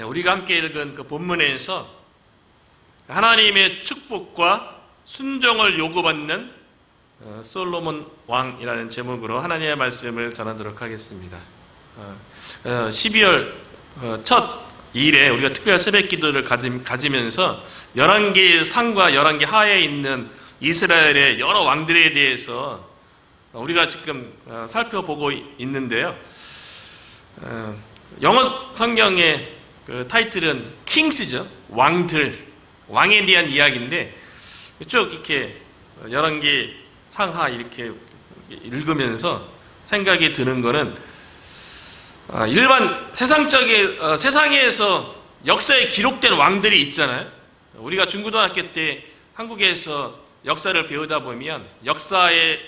우리가 함께 읽은 그 본문에서 하나님의 축복과 순종을 요구받는 솔로몬 왕이라는 제목으로 하나님의 말씀을 전하도록 하겠습니다. 12월 첫 일에 우리가 특별 새벽 기도를 가지면서 11개의 상과 11개 하에 있는 이스라엘의 여러 왕들에 대해서 우리가 지금 살펴보고 있는데요. 영어 성경의 그 타이틀은 킹스죠. 왕에 대한 이야기인데 쭉 이렇게 11개 상하 이렇게 읽으면서 생각이 드는 거는 일반 세상에서 역사에 기록된 왕들이 있잖아요. 우리가 중고등학교 때 한국에서 역사를 배우다 보면 역사에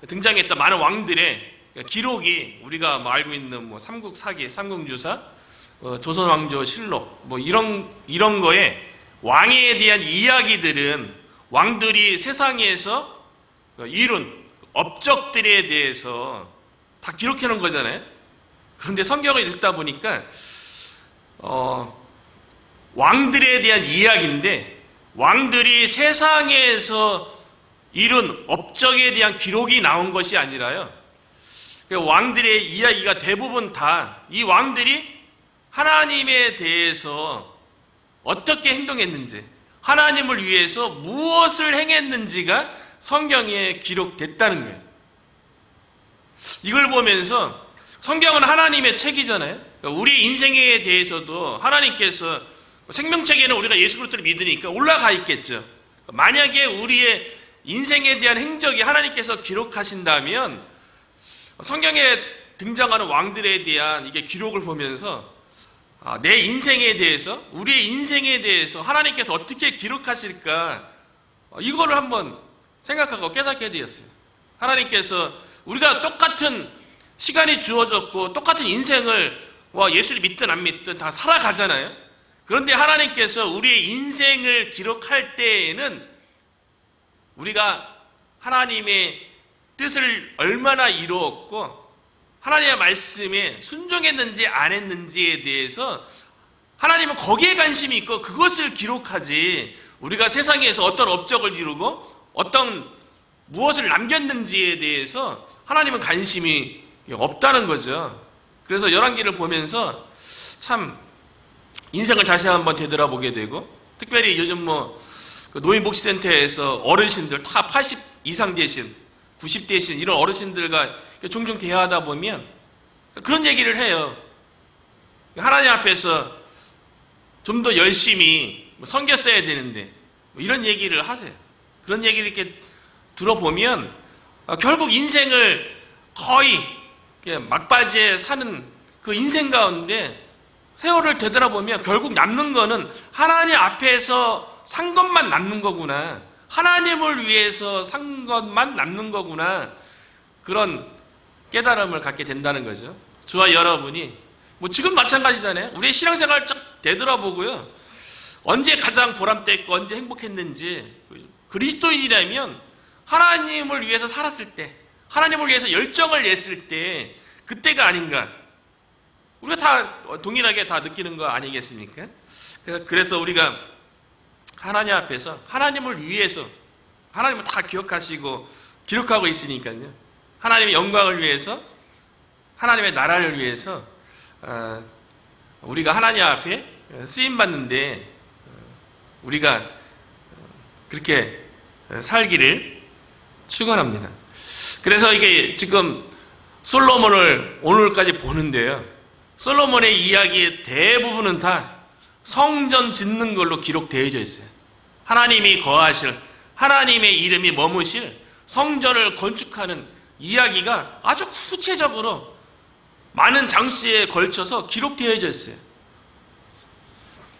등장했던 많은 왕들의 기록이 우리가 알고 있는 삼국사기, 삼국유사, 조선왕조실록 이런 거에 왕에 대한 이야기들은 왕들이 세상에서 이룬 업적들에 대해서 다 기록해 놓은 거잖아요. 그런데 성경을 읽다 보니까 왕들에 대한 이야기인데 왕들이 세상에서 이룬 업적에 대한 기록이 나온 것이 아니라요. 왕들의 이야기가 대부분 다 이 왕들이 하나님에 대해서 어떻게 행동했는지, 하나님을 위해서 무엇을 행했는지가 성경에 기록됐다는 거예요. 이걸 보면서 성경은 하나님의 책이잖아요. 우리 인생에 대해서도 하나님께서 생명책에는 우리가 예수 그리스도를 믿으니까 올라가 있겠죠. 만약에 우리의 인생에 대한 행적이 하나님께서 기록하신다면 성경에 등장하는 왕들에 대한 이게 기록을 보면서 내 인생에 대해서, 우리의 인생에 대해서 하나님께서 어떻게 기록하실까 이거를 한번 생각하고 깨닫게 되었어요. 하나님께서 우리가 똑같은 시간이 주어졌고 똑같은 인생을 예수를 믿든 안 믿든 다 살아가잖아요. 그런데 하나님께서 우리의 인생을 기록할 때에는 우리가 하나님의 뜻을 얼마나 이루었고 하나님의 말씀에 순종했는지 안 했는지에 대해서 하나님은 거기에 관심이 있고 그것을 기록하지, 우리가 세상에서 어떤 업적을 이루고 무엇을 남겼는지에 대해서 하나님은 관심이 없다는 거죠. 그래서 열왕기를 보면서 참 인생을 다시 한번 되돌아보게 되고, 특별히 요즘 노인복지센터에서 어르신들 다 80 이상 되신, 90 되신 이런 어르신들과 종종 대화하다 보면 그런 얘기를 해요. 하나님 앞에서 좀 더 열심히 섬겼어야 되는데 이런 얘기를 하세요. 그런 얘기를 이렇게 들어보면 결국 인생을 거의 막바지에 사는 그 인생 가운데 세월을 되돌아보면 결국 남는 거는 하나님 앞에서 산 것만 남는 거구나, 하나님을 위해서 산 것만 남는 거구나, 그런 깨달음을 갖게 된다는 거죠. 저와 여러분이 지금 마찬가지잖아요. 우리의 신앙생활을 쫙 되돌아보고요, 언제 가장 보람됐고 언제 행복했는지, 그리스도인이라면 하나님을 위해서 살았을 때, 하나님을 위해서 열정을 냈을 때 그때가 아닌가, 우리가 다 동일하게 다 느끼는 거 아니겠습니까? 그래서 우리가 하나님 앞에서 하나님을 위해서, 하나님은 다 기억하시고 기록하고 있으니까요, 하나님의 영광을 위해서, 하나님의 나라를 위해서 우리가 하나님 앞에 쓰임받는데 우리가 그렇게 살기를 축원합니다. 그래서 이게 지금 솔로몬을 오늘까지 보는데요, 솔로몬의 이야기의 대부분은 다 성전 짓는 걸로 기록되어져 있어요. 하나님이 거하실, 하나님의 이름이 머무실 성전을 건축하는 이야기가 아주 구체적으로 많은 장수에 걸쳐서 기록되어져 있어요.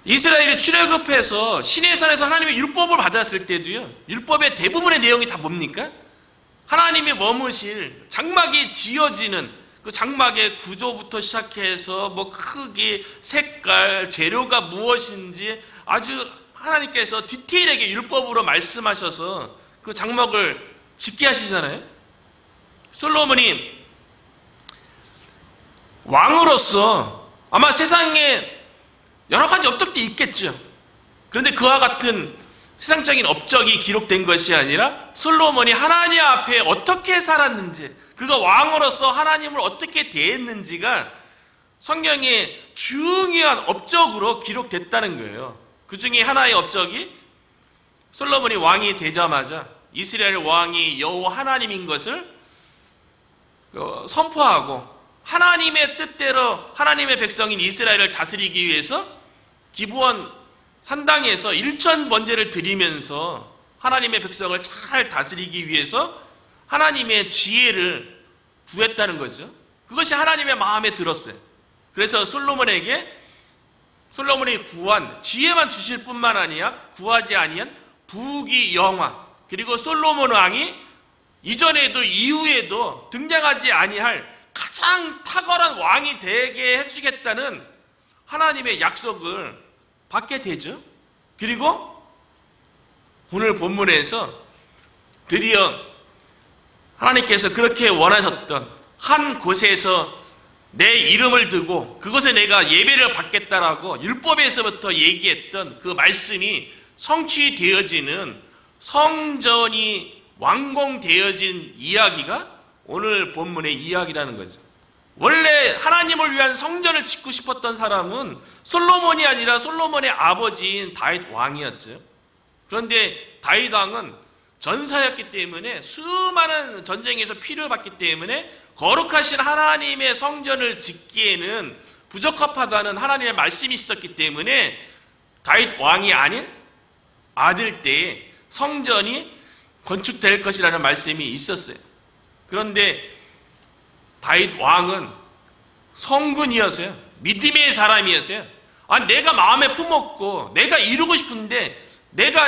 이스라엘이 출애굽해서 시내산에서 하나님의 율법을 받았을 때도요, 율법의 대부분의 내용이 다 뭡니까? 하나님이 머무실, 장막이 지어지는 그 장막의 구조부터 시작해서 크기, 색깔, 재료가 무엇인지 아주 하나님께서 디테일하게 율법으로 말씀하셔서 그 장막을 짓게 하시잖아요. 솔로몬이 왕으로서 아마 세상에 여러 가지 업적도 있겠죠. 그런데 그와 같은 세상적인 업적이 기록된 것이 아니라 솔로몬이 하나님 앞에 어떻게 살았는지, 그가 왕으로서 하나님을 어떻게 대했는지가 성경의 중요한 업적으로 기록됐다는 거예요. 그 중에 하나의 업적이 솔로몬이 왕이 되자마자 이스라엘 왕이 여호와 하나님인 것을 선포하고 하나님의 뜻대로 하나님의 백성인 이스라엘을 다스리기 위해서 기브온 산당에서 일천 번제를 드리면서 하나님의 백성을 잘 다스리기 위해서 하나님의 지혜를 구했다는 거죠. 그것이 하나님의 마음에 들었어요. 그래서 솔로몬이 구한 지혜만 주실 뿐만 아니라 구하지 아니한 부귀 영화, 그리고 솔로몬 왕이 이전에도 이후에도 등장하지 아니할 가장 탁월한 왕이 되게 해주겠다는 하나님의 약속을 받게 되죠. 그리고 오늘 본문에서 드디어 하나님께서 그렇게 원하셨던 한 곳에서 내 이름을 두고 그곳에 내가 예배를 받겠다라고 율법에서부터 얘기했던 그 말씀이 성취되어지는 성전이 완공되어진 이야기가 오늘 본문의 이야기라는 거죠. 원래 하나님을 위한 성전을 짓고 싶었던 사람은 솔로몬이 아니라 솔로몬의 아버지인 다윗 왕이었죠. 그런데 다윗 왕은 전사였기 때문에 수많은 전쟁에서 피를 봤기 때문에 거룩하신 하나님의 성전을 짓기에는 부적합하다는 하나님의 말씀이 있었기 때문에 다윗 왕이 아닌 아들 때에 성전이 건축될 것이라는 말씀이 있었어요. 그런데 다윗 왕은 성군이었어요. 믿음의 사람이었어요. 내가 마음에 품었고 내가 이루고 싶은데 내가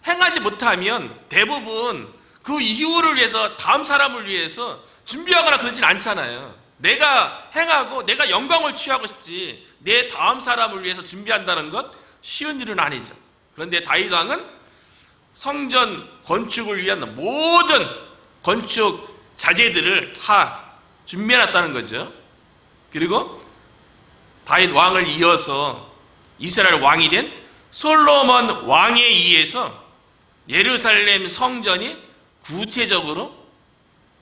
행하지 못하면 대부분 그 이후를 위해서 다음 사람을 위해서 준비하거나 그러진 않잖아요. 내가 행하고 내가 영광을 취하고 싶지 내 다음 사람을 위해서 준비한다는 것 쉬운 일은 아니죠. 그런데 다윗 왕은 성전 건축을 위한 모든 건축 자재들을 다 준비해놨다는 거죠. 그리고 다윗 왕을 이어서 이스라엘 왕이 된 솔로몬 왕에 의해서 예루살렘 성전이 구체적으로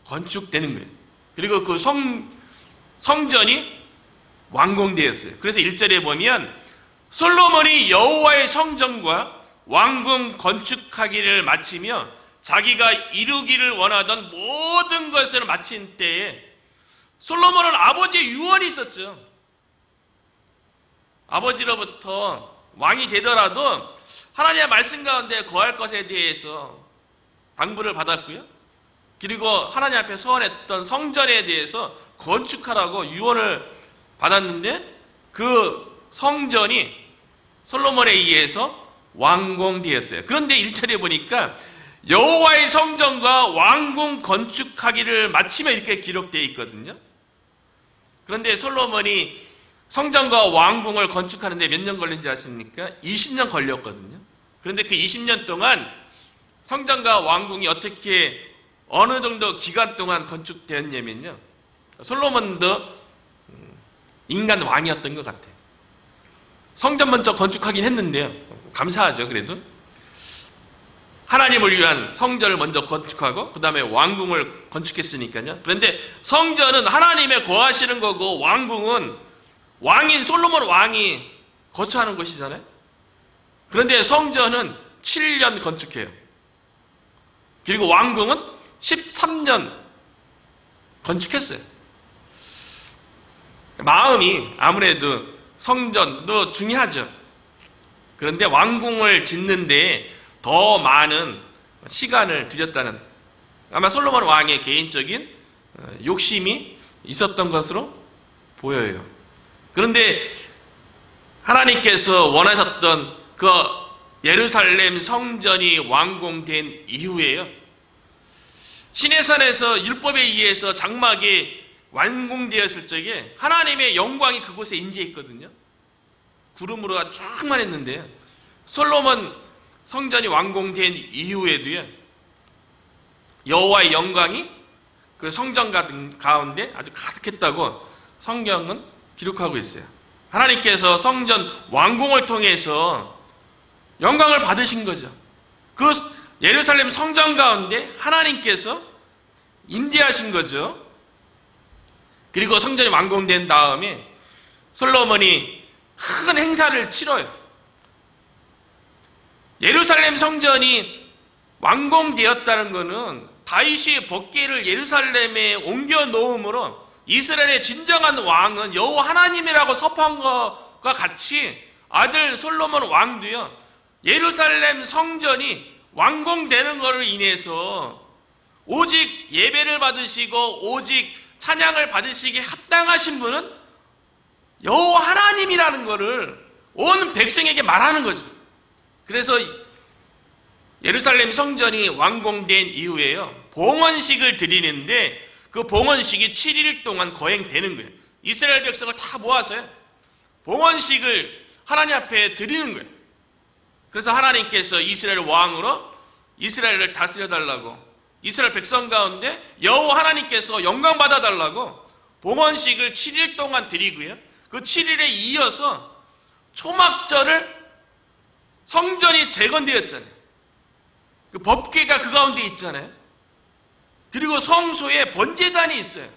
건축되는 거예요. 그리고 그 성전이 완공되었어요. 그래서 1절에 보면 솔로몬이 여호와의 성전과 왕궁 건축하기를 마치며 자기가 이루기를 원하던 모든 것을 마친 때에 솔로몬은 아버지의 유언이 있었죠. 아버지로부터 왕이 되더라도 하나님의 말씀 가운데 거할 것에 대해서 당부를 받았고요. 그리고 하나님 앞에 서원했던 성전에 대해서 건축하라고 유언을 받았는데 그 성전이 솔로몬에 의해서 완공되었어요. 그런데 1절에 보니까 여호와의 성전과 왕궁 건축하기를 마치며 이렇게 기록되어 있거든요. 그런데 솔로몬이 성전과 왕궁을 건축하는데 몇 년 걸린지 아십니까? 20년 걸렸거든요. 그런데 그 20년 동안 성전과 왕궁이 어떻게 어느 정도 기간 동안 건축되었냐면요, 솔로몬도 인간 왕이었던 것 같아요. 성전 먼저 건축하긴 했는데요, 감사하죠. 그래도 하나님을 위한 성전을 먼저 건축하고 그 다음에 왕궁을 건축했으니까요. 그런데 성전은 하나님의 거하시는 거고 왕궁은 왕인 솔로몬 왕이 거처하는 곳이잖아요. 그런데 성전은 7년 건축해요. 그리고 왕궁은 13년 건축했어요. 마음이 아무래도 성전도 중요하죠. 그런데 왕궁을 짓는데 더 많은 시간을 들였다는, 아마 솔로몬 왕의 개인적인 욕심이 있었던 것으로 보여요. 그런데 하나님께서 원하셨던 그 예루살렘 성전이 완공된 이후에요, 시내산에서 율법에 의해서 장막이 완공되었을 적에 하나님의 영광이 그곳에 임재했거든요. 구름으로 충만했는데요, 솔로몬 성전이 완공된 이후에도요, 여호와의 영광이 그 성전 가운데 아주 가득했다고 성경은 기록하고 있어요. 하나님께서 성전 완공을 통해서 영광을 받으신 거죠. 그 예루살렘 성전 가운데 하나님께서 임재하신 거죠. 그리고 성전이 완공된 다음에 솔로몬이 큰 행사를 치러요. 예루살렘 성전이 완공되었다는 것은 다윗이 법궤를 예루살렘에 옮겨 놓음으로 이스라엘의 진정한 왕은 여호와 하나님이라고 선포한 것과 같이 아들 솔로몬 왕도요, 예루살렘 성전이 완공되는 것으로 인해서 오직 예배를 받으시고 오직 찬양을 받으시기에 합당하신 분은 여호와 하나님이라는 것을 온 백성에게 말하는 거죠. 그래서 예루살렘 성전이 완공된 이후에요, 봉헌식을 드리는데 그 봉헌식이 7일 동안 거행되는 거예요. 이스라엘 백성을 다 모아서요, 봉헌식을 하나님 앞에 드리는 거예요. 그래서 하나님께서 이스라엘 왕으로 이스라엘을 다스려 달라고, 이스라엘 백성 가운데 여호와 하나님께서 영광 받아 달라고 봉헌식을 7일 동안 드리고요, 그 7일에 이어서 초막절을 성전이 재건되었잖아요. 그 법궤가 그 가운데 있잖아요. 그리고 성소에 번제단이 있어요.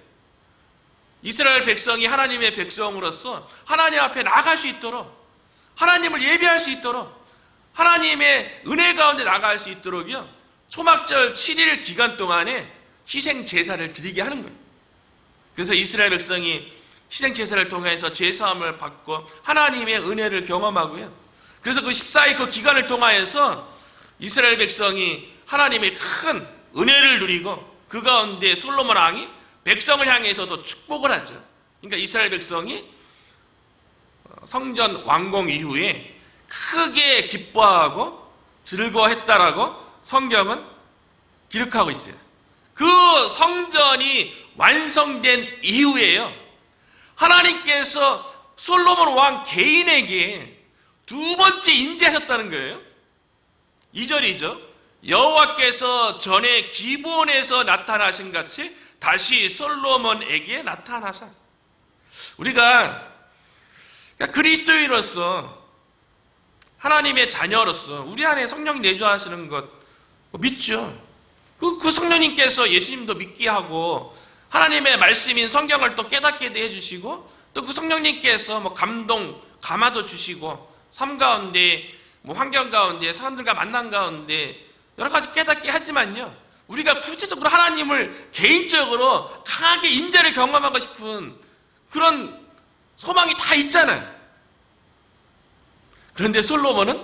이스라엘 백성이 하나님의 백성으로서 하나님 앞에 나갈 수 있도록, 하나님을 예배할 수 있도록, 하나님의 은혜 가운데 나갈 수 있도록요, 초막절 7일 기간 동안에 희생 제사를 드리게 하는 거예요. 그래서 이스라엘 백성이 희생 제사를 통해서 죄 사함을 받고 하나님의 은혜를 경험하고요, 그래서 그 14일 그 기간을 통하여서 이스라엘 백성이 하나님의 큰 은혜를 누리고 그 가운데 솔로몬 왕이 백성을 향해서도 축복을 하죠. 그러니까 이스라엘 백성이 성전 완공 이후에 크게 기뻐하고 즐거워했다라고 성경은 기록하고 있어요. 그 성전이 완성된 이후에요, 하나님께서 솔로몬 왕 개인에게 두 번째 임재하셨다는 거예요. 2절이죠. 여호와께서 전에 기브온에서 나타나신 같이 다시 솔로몬에게 나타나사. 우리가 그리스도인으로서, 하나님의 자녀로서 우리 안에 성령이 내주하시는 것 믿죠. 그 성령님께서 예수님도 믿게 하고 하나님의 말씀인 성경을 또 깨닫게 해주시고 또 그 성령님께서 감동, 감화도 주시고 삶 가운데 환경 가운데 사람들과 만남 가운데 여러 가지 깨닫게 하지만요, 우리가 구체적으로 하나님을 개인적으로 강하게 임재를 경험하고 싶은 그런 소망이 다 있잖아요. 그런데 솔로몬은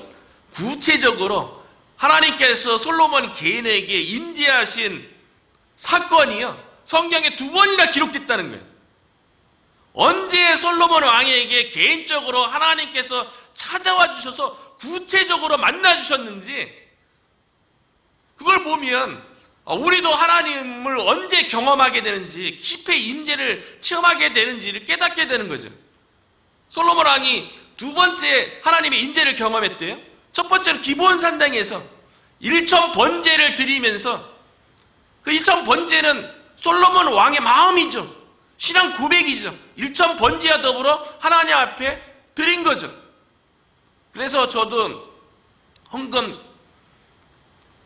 구체적으로 하나님께서 솔로몬 개인에게 임재하신 사건이요, 성경에 2번이나 기록됐다는 거예요. 언제 솔로몬 왕에게 개인적으로 하나님께서 찾아와 주셔서 구체적으로 만나 주셨는지, 그걸 보면 우리도 하나님을 언제 경험하게 되는지, 깊이 임재를 체험하게 되는지를 깨닫게 되는 거죠. 솔로몬 왕이 2번째 하나님의 임재를 경험했대요. 첫 번째는 기브온 산당에서 1천 번제를 드리면서, 그 1천 번제는 솔로몬 왕의 마음이죠. 신앙 고백이죠. 1천 번제와 더불어 하나님 앞에 드린 거죠. 그래서 저도 헌금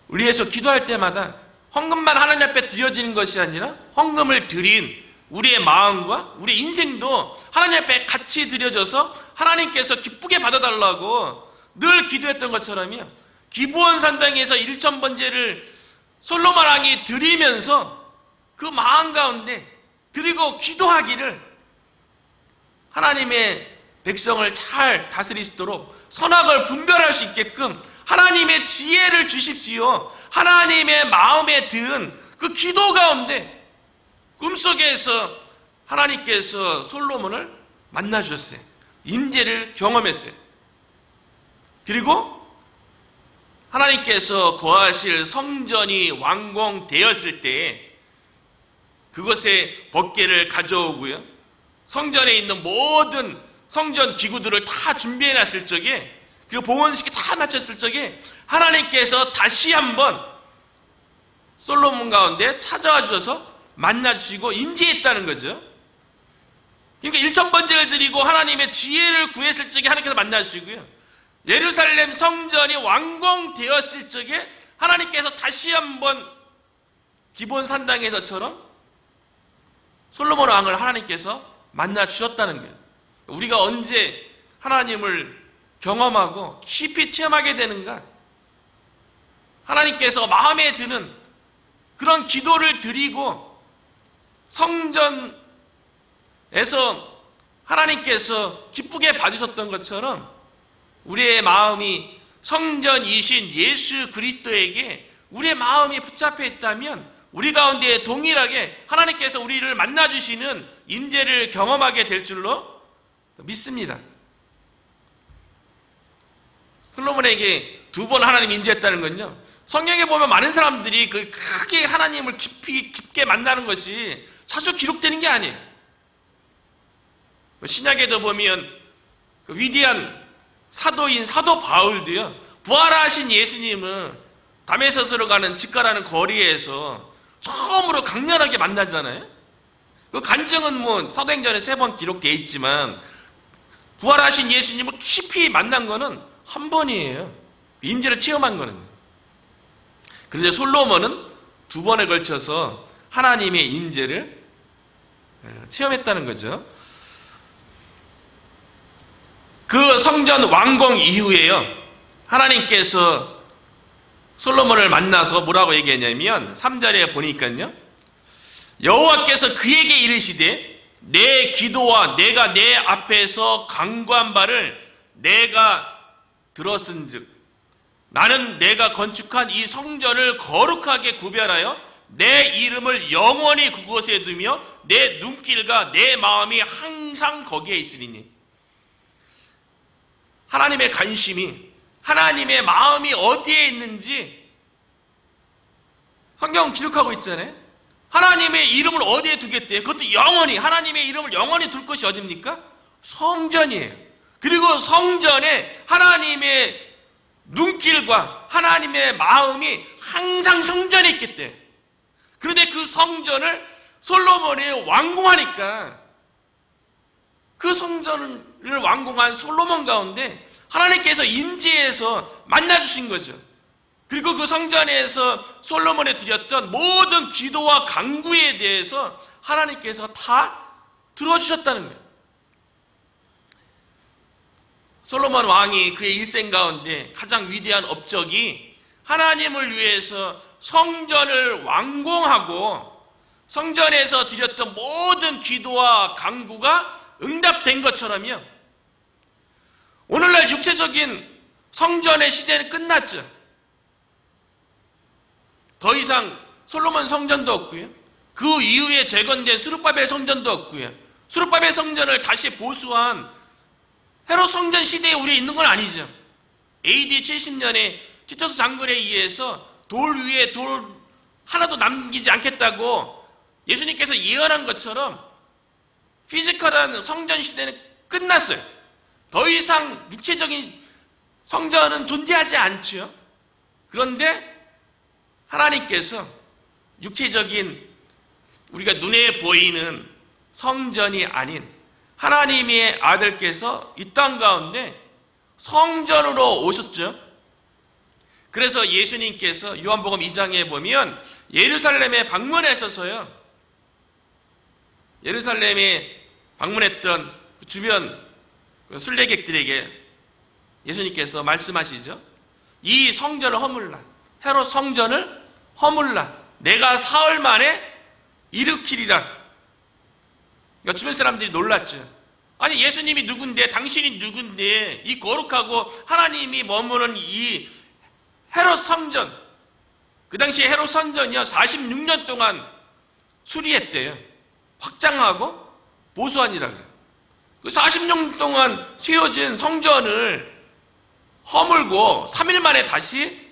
위해서 기도할 때마다 헌금만 하나님 앞에 드려지는 것이 아니라 헌금을 드린 우리의 마음과 우리 인생도 하나님 앞에 같이 드려져서 하나님께서 기쁘게 받아달라고 늘 기도했던 것처럼요, 기브온 산당에서 1천 번제를 솔로몬 왕이 드리면서 그 마음 가운데, 그리고 기도하기를 하나님의 백성을 잘 다스릴 수 있도록 선악을 분별할 수 있게끔 하나님의 지혜를 주십시오. 하나님의 마음에 든 그 기도 가운데 꿈속에서 하나님께서 솔로몬을 만나 주셨어요. 임재를 경험했어요. 그리고 하나님께서 거하실 성전이 완공되었을 때 그것에 법궤를 가져오고요, 성전에 있는 모든 성전 기구들을 다 준비해 놨을 적에, 그리고 봉헌식이 다 마쳤을 적에 하나님께서 다시 한번 솔로몬 가운데 찾아와 주셔서 만나 주시고 임재했다는 거죠. 그러니까 일천번제를 드리고 하나님의 지혜를 구했을 적에 하나님께서 만나시고요, 예루살렘 성전이 완공되었을 적에 하나님께서 다시 한번 기본 산당에서처럼 솔로몬 왕을 하나님께서 만나 주셨다는 거예요. 우리가 언제 하나님을 경험하고 깊이 체험하게 되는가? 하나님께서 마음에 드는 그런 기도를 드리고 성전에서 하나님께서 기쁘게 봐주셨던 것처럼 우리의 마음이 성전이신 예수 그리스도에게 우리의 마음이 붙잡혀 있다면 우리 가운데 동일하게 하나님께서 우리를 만나주시는 임재를 경험하게 될 줄로 믿습니다. 솔로몬에게 2번 하나님 임재했다는 건요, 성경에 보면 많은 사람들이 그 크게 하나님을 깊게 만나는 것이 자주 기록되는 게 아니에요. 신약에도 보면 그 위대한 사도인 사도 바울도요, 부활하신 예수님은 다메섹으로 가는 직가라는 거리에서 처음으로 강렬하게 만나잖아요. 그 간증은 뭐 사도행전에 3번 기록되어 있지만 부활하신 예수님을 깊이 만난 거는 한 번이에요. 임재를 체험한 거는. 그런데 솔로몬은 2번에 걸쳐서 하나님의 임재를 체험했다는 거죠. 그 성전 완공 이후에요, 하나님께서 솔로몬을 만나서 뭐라고 얘기했냐면 3절에 보니까요, 여호와께서 그에게 이르시되 내 기도와 내가 내 앞에서 간구한 바를 내가 들었은즉 나는 내가 건축한 이 성전을 거룩하게 구별하여 내 이름을 영원히 그곳에 두며 내 눈길과 내 마음이 항상 거기에 있으리니. 하나님의 관심이, 하나님의 마음이 어디에 있는지 성경은 기록하고 있잖아요. 하나님의 이름을 어디에 두겠대요? 그것도 영원히, 하나님의 이름을 영원히 둘 것이 어딥니까? 성전이에요. 그리고 성전에 하나님의 눈길과 하나님의 마음이 항상 성전에 있겠대. 그런데 그 성전을 솔로몬이 완공하니까 그 성전을 완공한 솔로몬 가운데 하나님께서 임재해서 만나주신 거죠. 그리고 그 성전에서 솔로몬에 드렸던 모든 기도와 간구에 대해서 하나님께서 다 들어주셨다는 거예요. 솔로몬 왕이 그의 일생 가운데 가장 위대한 업적이 하나님을 위해서 성전을 완공하고 성전에서 드렸던 모든 기도와 간구가 응답된 것처럼요, 오늘날 육체적인 성전의 시대는 끝났죠. 더 이상 솔로몬 성전도 없고요, 그 이후에 재건된 스룹바벨 성전도 없고요, 스룹바벨 성전을 다시 보수한 헤롯 성전 시대에 우리 있는 건 아니죠. AD 70년에 티토스 장군에 의해서 돌 위에 돌 하나도 남기지 않겠다고 예수님께서 예언한 것처럼 피지컬한 성전 시대는 끝났어요. 더 이상 육체적인 성전은 존재하지 않죠. 그런데 하나님께서 육체적인 우리가 눈에 보이는 성전이 아닌 하나님의 아들께서 이 땅 가운데 성전으로 오셨죠. 그래서 예수님께서 요한복음 2장에 보면 예루살렘에 방문하셔서요, 예루살렘에 방문했던 주변 순례객들에게 예수님께서 말씀하시죠. 이 성전을 허물라, 헤롯 성전을 허물라, 내가 사흘 만에 일으키리라. 그러니까 주변 사람들이 놀랐죠. 아니, 예수님이 누군데, 당신이 누군데, 이 거룩하고 하나님이 머무는 이 헤롯 성전, 그 당시에 헤롯 성전이요 46년 동안 수리했대요. 확장하고 보수하니라고요. 그 40년 동안 세워진 성전을 허물고 3일 만에 다시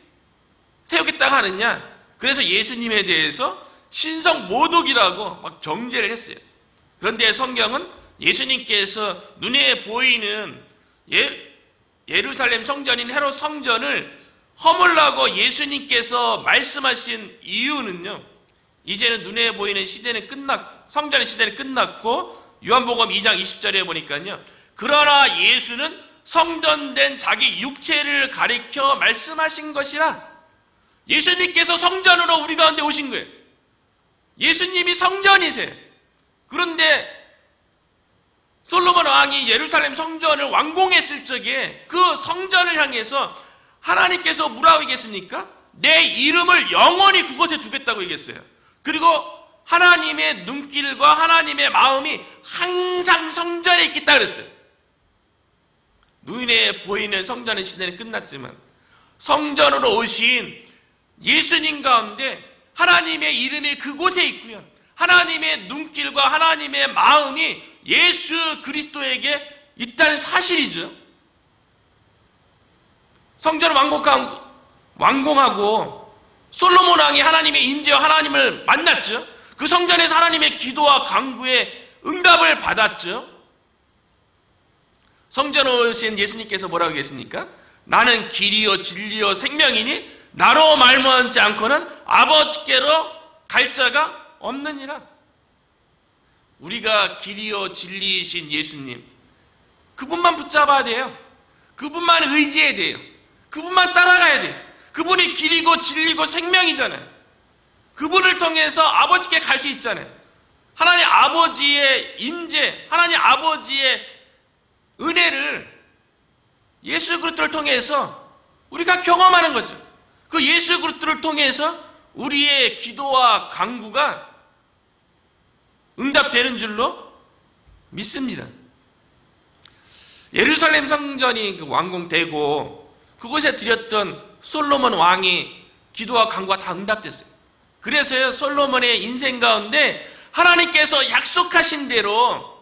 세우겠다고 하느냐. 그래서 예수님에 대해서 신성 모독이라고 막 정죄를 했어요. 그런데 성경은 예수님께서 눈에 보이는 예루살렘 성전인 헤롯 성전을 허물라고 예수님께서 말씀하신 이유는요, 이제는 눈에 보이는 시대는 성전의 시대는 끝났고 요한복음 2장 20절에 보니까요, 그러나 예수는 성전된 자기 육체를 가리켜 말씀하신 것이라. 예수님께서 성전으로 우리 가운데 오신 거예요. 예수님이 성전이세요. 그런데 솔로몬 왕이 예루살렘 성전을 완공했을 적에 그 성전을 향해서 하나님께서 뭐라고 얘기했습니까? 내 이름을 영원히 그곳에 두겠다고 얘기했어요. 그리고 하나님의 눈길과 하나님의 마음이 항상 성전에 있겠다 그랬어요. 눈에 보이는 성전의 시대는 끝났지만 성전으로 오신 예수님 가운데 하나님의 이름이 그곳에 있고요, 하나님의 눈길과 하나님의 마음이 예수 그리스도에게 있다는 사실이죠. 성전을 완공하고 솔로몬 왕이 하나님의 인재와 하나님을 만났죠. 그 성전에서 하나님의 기도와 간구에 응답을 받았죠. 성전에 오신 예수님께서 뭐라고 했습니까? 나는 길이요 진리요 생명이니 나로 말미암지 않고는 아버지께로 갈 자가 없느니라. 우리가 길이요 진리이신 예수님, 그분만 붙잡아야 돼요. 그분만 의지해야 돼요. 그분만 따라가야 돼요. 그분이 길이고 진리고 생명이잖아요. 그분을 통해서 아버지께 갈 수 있잖아요. 하나님 아버지의 인재, 하나님 아버지의 은혜를 예수 그리스도를 통해서 우리가 경험하는 거죠. 그 예수 그리스도를 통해서 우리의 기도와 간구가 응답되는 줄로 믿습니다. 예루살렘 성전이 완공되고 그곳에 드렸던 솔로몬 왕이 기도와 간구가 다 응답됐어요. 그래서요, 솔로몬의 인생 가운데 하나님께서 약속하신 대로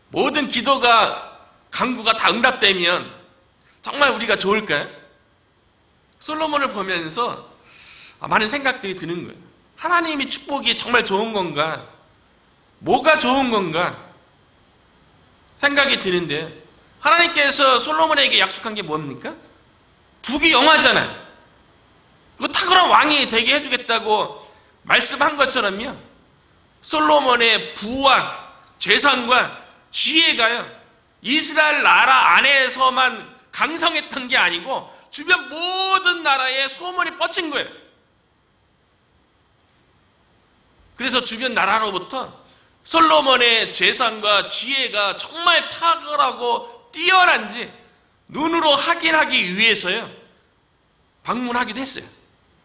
모든 기도가 간구가 다 응답되면 정말 우리가 좋을까요? 솔로몬을 보면서 많은 생각들이 드는 거예요. 하나님이 축복이 정말 좋은 건가? 뭐가 좋은 건가? 생각이 드는데 하나님께서 솔로몬에게 약속한 게 뭡니까? 북이 영화잖아요. 그 탁월한 왕이 되게 해주겠다고 말씀한 것처럼요, 솔로몬의 부와 재산과 지혜가요, 이스라엘 나라 안에서만 강성했던 게 아니고 주변 모든 나라에 소문이 뻗친 거예요. 그래서 주변 나라로부터 솔로몬의 재산과 지혜가 정말 탁월하고 뛰어난지 눈으로 확인하기 위해서요, 방문하기도 했어요.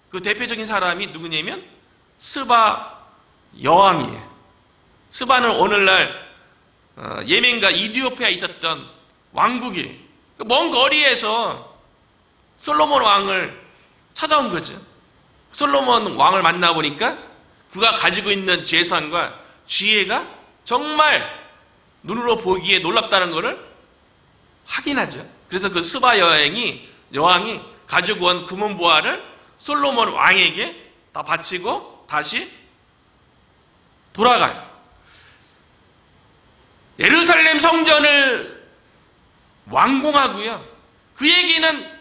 그 대표적인 사람이 누구냐면 스바 여왕이에요. 스바는 오늘날 예멘과 이디오피아에 있었던 왕국이에요. 먼 거리에서 솔로몬 왕을 찾아온 거죠. 솔로몬 왕을 만나보니까 그가 가지고 있는 재산과 지혜가 정말 눈으로 보기에 놀랍다는 것을 확인하죠. 그래서 그 스바 여왕이 가지고 온 금은보화를 솔로몬 왕에게 다 바치고 다시 돌아가요. 예루살렘 성전을 완공하고요, 그 얘기는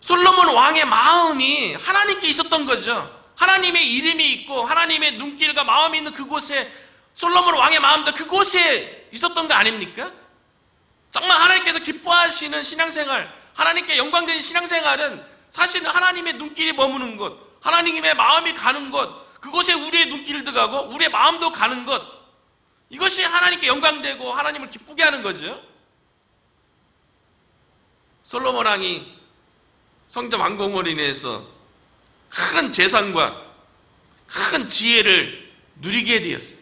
솔로몬 왕의 마음이 하나님께 있었던 거죠. 하나님의 이름이 있고 하나님의 눈길과 마음이 있는 그곳에 솔로몬 왕의 마음도 그곳에 있었던 거 아닙니까? 정말 하나님께서 기뻐하시는 신앙생활, 하나님께 영광되는 신앙생활은 사실은 하나님의 눈길이 머무는 곳, 하나님의 마음이 가는 곳, 그곳에 우리의 눈길도 가고 우리의 마음도 가는 것, 이것이 하나님께 영광되고 하나님을 기쁘게 하는 거죠. 솔로몬 왕이 성전 완공으로 인해서 큰 재산과 큰 지혜를 누리게 되었어요.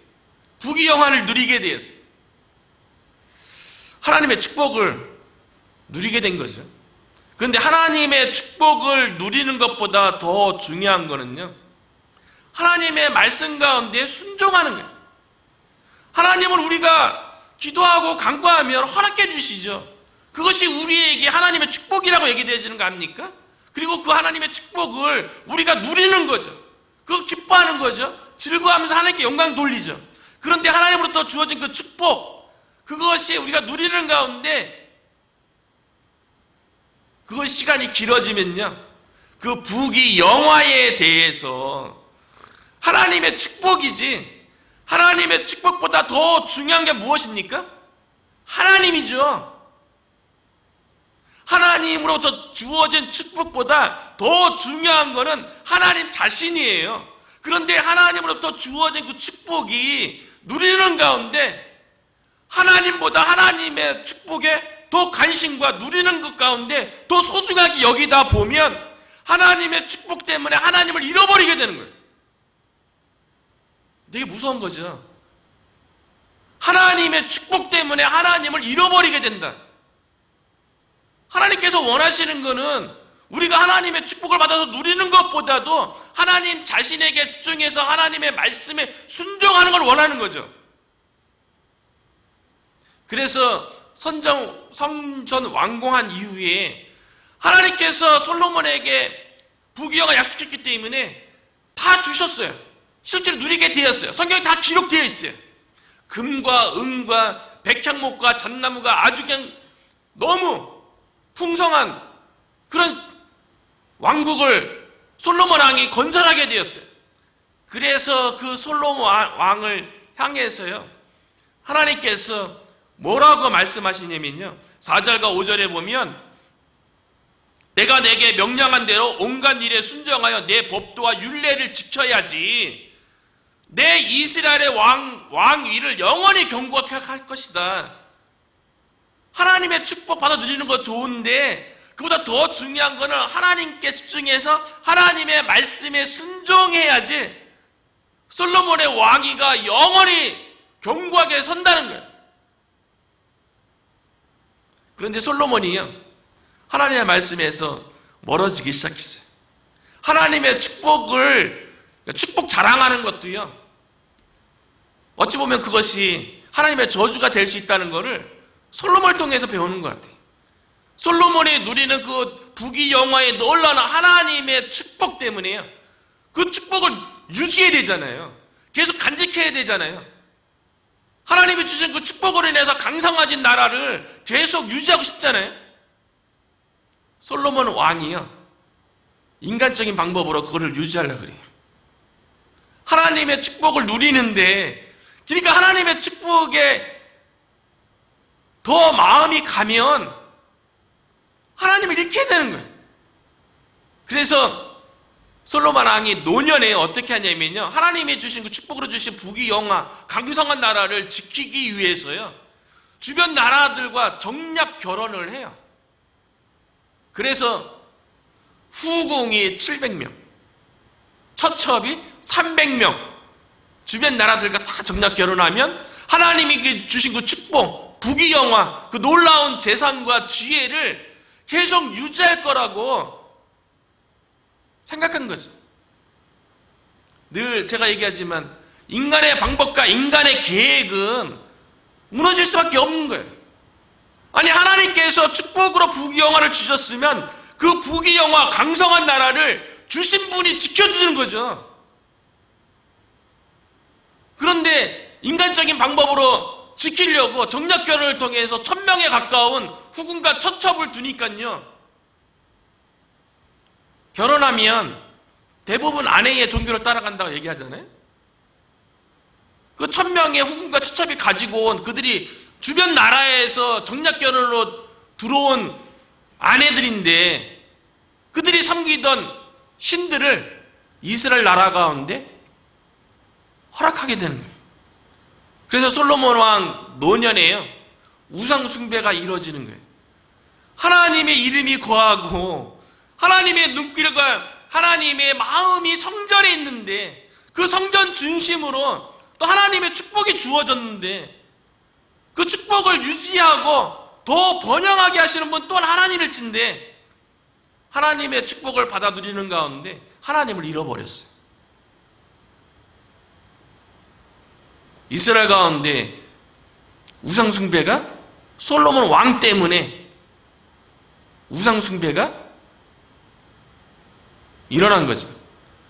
부귀영화를 누리게 되었어요. 하나님의 축복을 누리게 된 거죠. 그런데 하나님의 축복을 누리는 것보다 더 중요한 거는요, 하나님의 말씀 가운데 순종하는 거예요. 하나님은 우리가 기도하고 간구하면 허락해 주시죠. 그것이 우리에게 하나님의 축복이라고 얘기되어지는 거 아닙니까? 그리고 그 하나님의 축복을 우리가 누리는 거죠. 그거 기뻐하는 거죠. 즐거워하면서 하나님께 영광 돌리죠. 그런데 하나님으로부터 주어진 그 축복, 그것이 우리가 누리는 가운데 그 시간이 길어지면요, 그 부귀 영화에 대해서 하나님의 축복이지 하나님의 축복보다 더 중요한 게 무엇입니까? 하나님이죠. 하나님으로부터 주어진 축복보다 더 중요한 것은 하나님 자신이에요. 그런데 하나님으로부터 주어진 그 축복이 누리는 가운데 하나님보다 하나님의 축복에 더 관심과 누리는 것 가운데 더 소중하게 여기다 보면 하나님의 축복 때문에 하나님을 잃어버리게 되는 거예요. 되게 무서운 거죠. 하나님의 축복 때문에 하나님을 잃어버리게 된다. 하나님께서 원하시는 것은 우리가 하나님의 축복을 받아서 누리는 것보다도 하나님 자신에게 집중해서 하나님의 말씀에 순종하는 걸 원하는 거죠. 그래서 성전 완공한 이후에 하나님께서 솔로몬에게 부귀영화 약속했기 때문에 다 주셨어요. 실제로 누리게 되었어요. 성경에 다 기록되어 있어요. 금과 은과 백향목과 잣나무가 아주 그냥 너무 풍성한 그런 왕국을 솔로몬 왕이 건설하게 되었어요. 그래서 그 솔로몬 왕을 향해서요, 하나님께서 뭐라고 말씀하시냐면요, 4절과 5절에 보면 내가 내게 명령한 대로 온갖 일에 순종하여 내 법도와 율례를 지켜야지 내 이스라엘의 왕위를 영원히 경고하게 할 것이다. 하나님의 축복 받아 누리는 거 좋은데 그보다 더 중요한 거는 하나님께 집중해서 하나님의 말씀에 순종해야지 솔로몬의 왕위가 영원히 견고하게 선다는 거예요. 그런데 솔로몬이요, 하나님의 말씀에서 멀어지기 시작했어요. 하나님의 축복 자랑하는 것도요, 어찌 보면 그것이 하나님의 저주가 될 수 있다는 것을 솔로몬을 통해서 배우는 것 같아요. 솔로몬이 누리는 그 부귀영화의 놀라운 하나님의 축복 때문에요, 그 축복을 유지해야 되잖아요. 계속 간직해야 되잖아요. 하나님이 주신 그 축복으로 인해서 강성해진 나라를 계속 유지하고 싶잖아요. 솔로몬 왕이요, 인간적인 방법으로 그거를 유지하려고 그래요. 하나님의 축복을 누리는데, 그러니까 하나님의 축복에 더 마음이 가면 하나님을 잃게 되는 거예요. 그래서 솔로몬 왕이 노년에 어떻게 하냐면요, 하나님이 주신 그 축복으로 주신 부귀영화 강성한 나라를 지키기 위해서요, 주변 나라들과 정략 결혼을 해요. 그래서 후궁이 700명, 처첩이 300명, 주변 나라들과 다 정략 결혼하면 하나님이 주신 그 축복, 부귀영화, 그 놀라운 재산과 지혜를 계속 유지할 거라고 생각한 거죠. 늘 제가 얘기하지만 인간의 방법과 인간의 계획은 무너질 수밖에 없는 거예요. 아니, 하나님께서 축복으로 부귀영화를 주셨으면 그 부귀영화 강성한 나라를 주신 분이 지켜주는 거죠. 그런데 인간적인 방법으로 지키려고 정략 결혼을 통해서 1000명에 가까운 후궁과 처첩을 두니까요, 결혼하면 대부분 아내의 종교를 따라간다고 얘기하잖아요. 그 1000명의 후궁과 처첩이 가지고 온, 그들이 주변 나라에서 정략 결혼으로 들어온 아내들인데 그들이 섬기던 신들을 이스라엘 나라 가운데 허락하게 되는 거예요. 그래서 솔로몬 왕 노년에요, 우상 숭배가 이루어지는 거예요. 하나님의 이름이 거하고 하나님의 눈길과 하나님의 마음이 성전에 있는데, 그 성전 중심으로 또 하나님의 축복이 주어졌는데 그 축복을 유지하고 더 번영하게 하시는 분 또한 하나님일 텐데, 하나님의 축복을 받아 누리는 가운데 하나님을 잃어버렸어요. 이스라엘 가운데 우상 숭배가, 솔로몬 왕 때문에 우상 숭배가 일어난 거죠.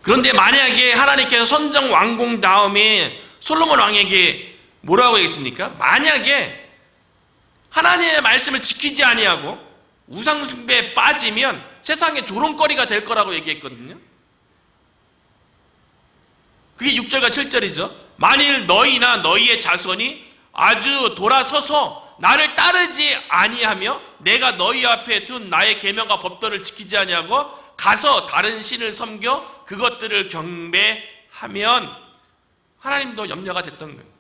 그런데 만약에 하나님께서 선정 완공 다음에 솔로몬 왕에게 뭐라고 했습니까? 만약에 하나님의 말씀을 지키지 아니하고 우상 숭배에 빠지면 세상의 조롱거리가 될 거라고 얘기했거든요. 그게 6절과 7절이죠. 만일 너희나 너희의 자손이 아주 돌아서서 나를 따르지 아니하며 내가 너희 앞에 둔 나의 계명과 법도를 지키지 아니하고 가서 다른 신을 섬겨 그것들을 경배하면, 하나님도 염려가 됐던 거예요.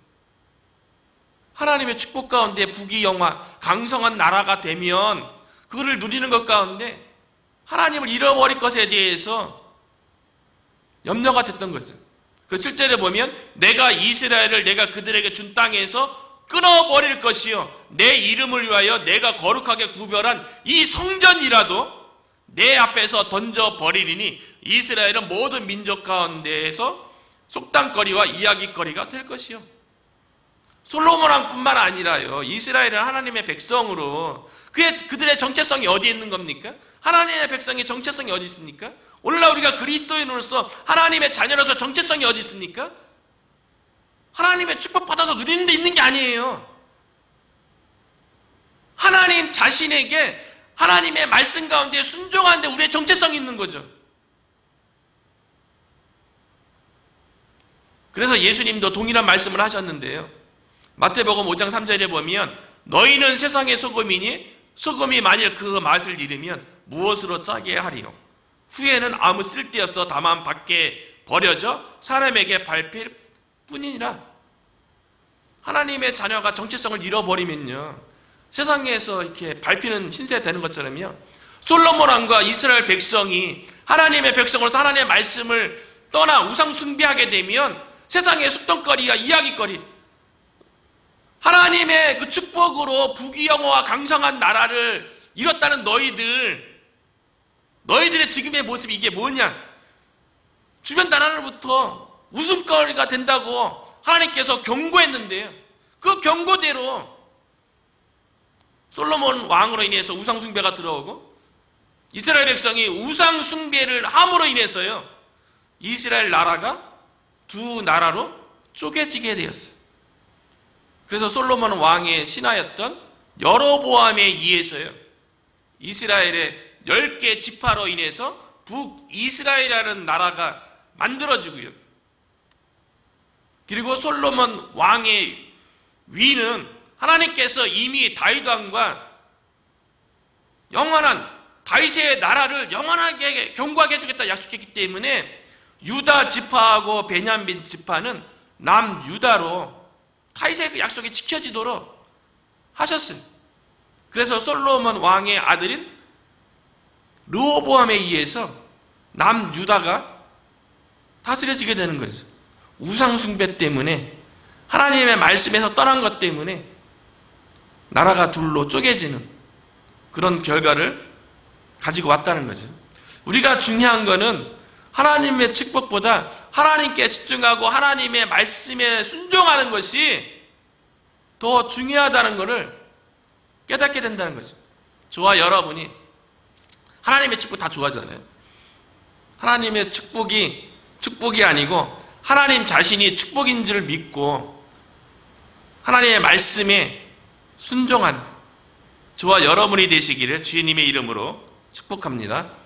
하나님의 축복 가운데 부귀영화 강성한 나라가 되면 그거를 누리는 것 가운데 하나님을 잃어버릴 것에 대해서 염려가 됐던 거죠. 그 7절에 보면 내가 이스라엘을 내가 그들에게 준 땅에서 끊어버릴 것이요 내 이름을 위하여 내가 거룩하게 구별한 이 성전이라도 내 앞에서 던져버리리니 이스라엘은 모든 민족 가운데에서 속담거리와 이야기거리가 될 것이요. 솔로몬 왕뿐만 아니라요, 이스라엘은 하나님의 백성으로 그들의 정체성이 어디에 있는 겁니까? 하나님의 백성의 정체성이 어디 있습니까? 오늘날 우리가 그리스도인으로서 하나님의 자녀로서 정체성이 어디 있습니까? 하나님의 축복받아서 누리는 데 있는 게 아니에요. 하나님 자신에게 하나님의 말씀 가운데 순종하는데 우리의 정체성이 있는 거죠. 그래서 예수님도 동일한 말씀을 하셨는데요, 마태복음 5장 3절에 보면 너희는 세상의 소금이니 소금이 만일 그 맛을 잃으면 무엇으로 짜게 하리요? 후에는 아무 쓸데없어 다만 밖에 버려져 사람에게 밟힐 뿐이니라. 하나님의 자녀가 정체성을 잃어버리면요, 세상에서 이렇게 밟히는 신세 되는 것처럼요, 솔로몬 왕과 이스라엘 백성이 하나님의 백성으로서 하나님의 말씀을 떠나 우상 숭배하게 되면 세상의 속담거리와 이야기거리, 하나님의 그 축복으로 부귀영화와 강성한 나라를 이뤘다는 너희들의 지금의 모습이 이게 뭐냐? 주변 나라로부터 웃음거리가 된다고 하나님께서 경고했는데요, 그 경고대로 솔로몬 왕으로 인해서 우상 숭배가 들어오고 이스라엘 백성이 우상 숭배를 함으로 인해서요, 이스라엘 나라가 두 나라로 쪼개지게 되었어요. 그래서 솔로몬 왕의 신하였던 여로보암에 의해서요, 이스라엘의 10개 지파로 인해서 북이스라엘이라는 나라가 만들어지고요, 그리고 솔로몬 왕의 위는 하나님께서 이미 다윗 왕과 영원한 다윗의 나라를 영원하게 경고하게 해주겠다 약속했기 때문에 유다 지파하고 베냐민 지파는 남유다로 다윗의 그 약속이 지켜지도록 하셨어요. 그래서 솔로몬 왕의 아들인 르호보암에 의해서 남유다가 다스려지게 되는 거죠. 우상 숭배 때문에, 하나님의 말씀에서 떠난 것 때문에 나라가 둘로 쪼개지는 그런 결과를 가지고 왔다는 거죠. 우리가 중요한 거는 하나님의 축복보다 하나님께 집중하고 하나님의 말씀에 순종하는 것이 더 중요하다는 것을 깨닫게 된다는 거죠. 저와 여러분이 하나님의 축복 다 좋아하잖아요. 하나님의 축복이 아니고 하나님 자신이 축복인 줄 믿고 하나님의 말씀에 순종한 저와 여러분이 되시기를 주님의 이름으로 축복합니다.